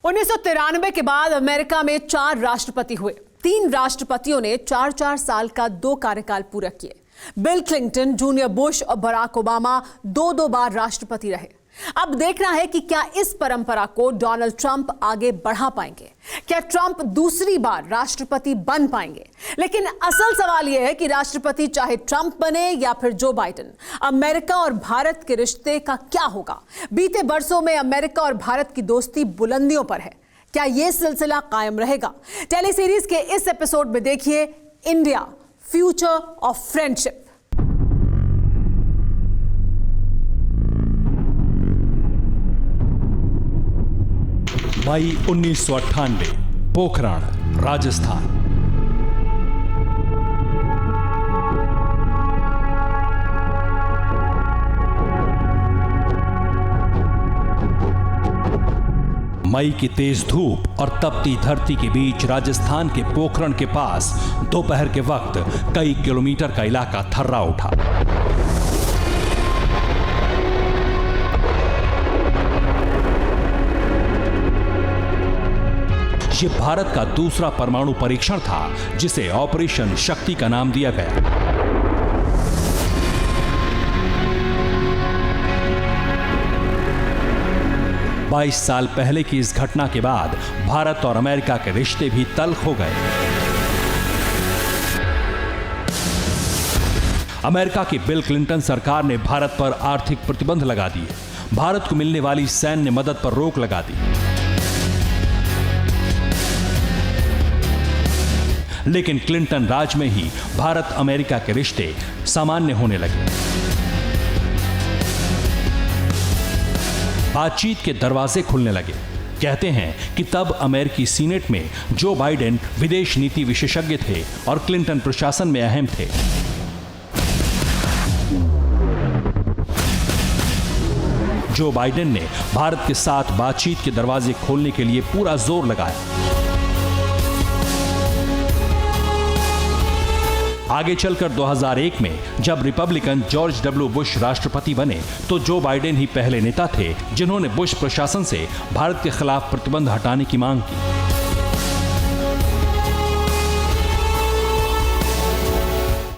1993 के बाद अमेरिका में 4 राष्ट्रपति हुए। 3 राष्ट्रपतियों ने 4-4 साल का 2 कार्यकाल पूरा किए। बिल क्लिंटन, जूनियर बुश और बराक ओबामा 2-2 बार राष्ट्रपति रहे। अब देखना है कि क्या इस परंपरा को डोनाल्ड ट्रंप आगे बढ़ा पाएंगे। क्या ट्रंप दूसरी बार राष्ट्रपति बन पाएंगे? लेकिन असल सवाल यह है कि राष्ट्रपति चाहे ट्रंप बने या फिर जो बाइडेन, अमेरिका और भारत के रिश्ते का क्या होगा? बीते बरसों में अमेरिका और भारत की दोस्ती बुलंदियों पर है। क्या यह सिलसिला कायम रहेगा? टेलीसीरीज के इस एपिसोड में देखिए इंडिया, फ्यूचर ऑफ फ्रेंडशिप। मई 1998, पोखरण, राजस्थान। मई की तेज धूप और तपती धरती के बीच राजस्थान के पोखरण के पास दोपहर के वक्त कई किलोमीटर का इलाका थर्रा उठा। ये भारत का दूसरा परमाणु परीक्षण था, जिसे ऑपरेशन शक्ति का नाम दिया गया। बाईस साल पहले की इस घटना के बाद भारत और अमेरिका के रिश्ते भी तल्ख हो गए। अमेरिका की बिल क्लिंटन सरकार ने भारत पर आर्थिक प्रतिबंध लगा दिए। भारत को मिलने वाली सैन्य मदद पर रोक लगा दी। लेकिन क्लिंटन राज में ही भारत अमेरिका के रिश्ते सामान्य होने लगे। बातचीत के दरवाजे खुलने लगे। कहते हैं कि तब अमेरिकी सीनेट में जो बाइडेन विदेश नीति विशेषज्ञ थे और क्लिंटन प्रशासन में अहम थे। जो बाइडेन ने भारत के साथ बातचीत के दरवाजे खोलने के लिए पूरा जोर लगाया। आगे चलकर 2001 में जब रिपब्लिकन जॉर्ज डब्ल्यू बुश राष्ट्रपति बने, तो जो बाइडेन ही पहले नेता थे जिन्होंने बुश प्रशासन से भारत के खिलाफ प्रतिबंध हटाने की मांग की।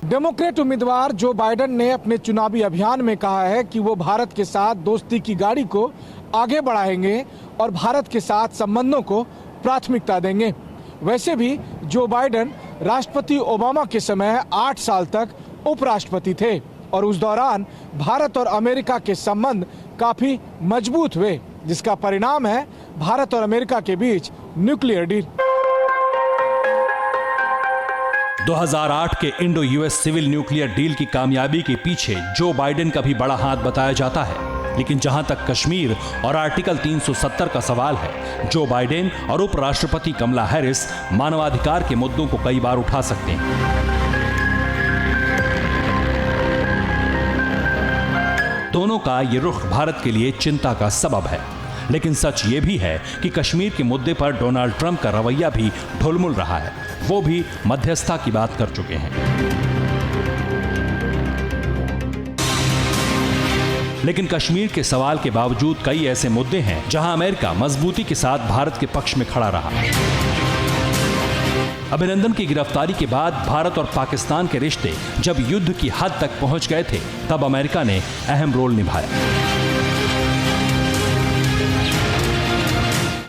डेमोक्रेट उम्मीदवार जो बाइडेन ने अपने चुनावी अभियान में कहा है कि वो भारत के साथ दोस्ती की गाड़ी को आगे बढ़ाएंगे और भारत के साथ संबंधों को प्राथमिकता देंगे। वैसे भी जो बाइडेन राष्ट्रपति ओबामा के समय 8 साल तक उपराष्ट्रपति थे और उस दौरान भारत और अमेरिका के संबंध काफी मजबूत हुए, जिसका परिणाम है भारत और अमेरिका के बीच न्यूक्लियर डील। 2008 के Indo US civil nuclear deal की कामयाबी के पीछे जो बाइडेन का भी बड़ा हाथ बताया जाता है। लेकिन जहां तक कश्मीर और आर्टिकल 370 का सवाल है, जो बाइडेन और उपराष्ट्रपति कमला हैरिस मानवाधिकार के मुद्दों को कई बार उठा सकते हैं। दोनों का ये रुख भारत के लिए चिंता का सबब है। लेकिन सच ये भी है कि कश्मीर के मुद्दे पर डोनाल्ड ट्रंप का रवैया भी ढुलमुल रहा है। वो भी मध्यस्थता की बात कर चुके हैं। लेकिन कश्मीर के सवाल के बावजूद कई ऐसे मुद्दे हैं जहां अमेरिका मजबूती के साथ भारत के पक्ष में खड़ा रहा। अभिनंदन की गिरफ्तारी के बाद भारत और पाकिस्तान के रिश्ते जब युद्ध की हद तक पहुंच गए थे, तब अमेरिका ने अहम रोल निभाया।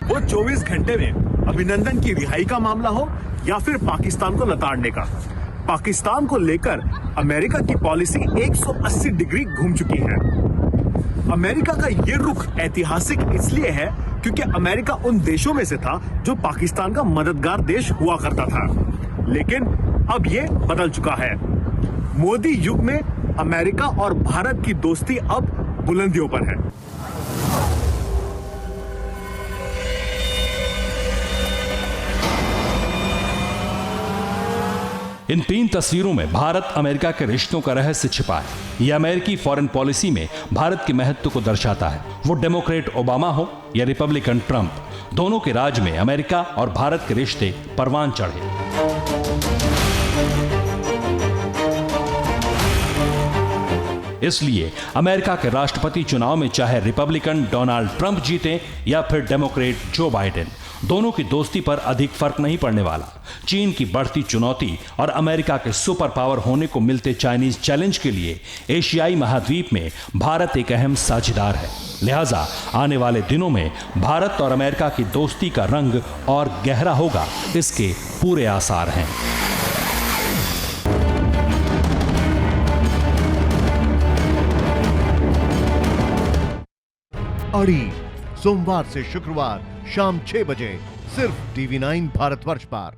वो 24 घंटे में अभिनंदन की रिहाई का मामला हो या फिर पाकिस्तान को लताड़ने का, पाकिस्तान को लेकर अमेरिका की पॉलिसी 180 डिग्री घूम चुकी है। अमेरिका का ये रुख ऐतिहासिक इसलिए है क्योंकि अमेरिका उन देशों में से था जो पाकिस्तान का मददगार देश हुआ करता था। लेकिन अब ये बदल चुका है। मोदी युग में अमेरिका और भारत की दोस्ती अब बुलंदियों पर है। इन 3 तस्वीरों में भारत अमेरिका के रिश्तों का रहस्य छिपा है। यह अमेरिकी फॉरेन पॉलिसी में भारत के महत्व को दर्शाता है। वो डेमोक्रेट ओबामा हो या रिपब्लिकन ट्रंप, दोनों के राज में अमेरिका और भारत के रिश्ते परवान चढ़े। इसलिए अमेरिका के राष्ट्रपति चुनाव में चाहे रिपब्लिकन डोनाल्ड ट्रंप जीते या फिर डेमोक्रेट जो बाइडेन, दोनों की दोस्ती पर अधिक फर्क नहीं पड़ने वाला। चीन की बढ़ती चुनौती और अमेरिका के सुपर पावर होने को मिलते चाइनीज चैलेंज के लिए एशियाई महाद्वीप में भारत एक अहम साझेदार है। लिहाजा आने वाले दिनों में भारत और अमेरिका की दोस्ती का रंग और गहरा होगा, इसके पूरे आसार हैं। अड़ी सोमवार से शुक्रवार शाम 6 बजे सिर्फ TV9 भारतवर्ष पर।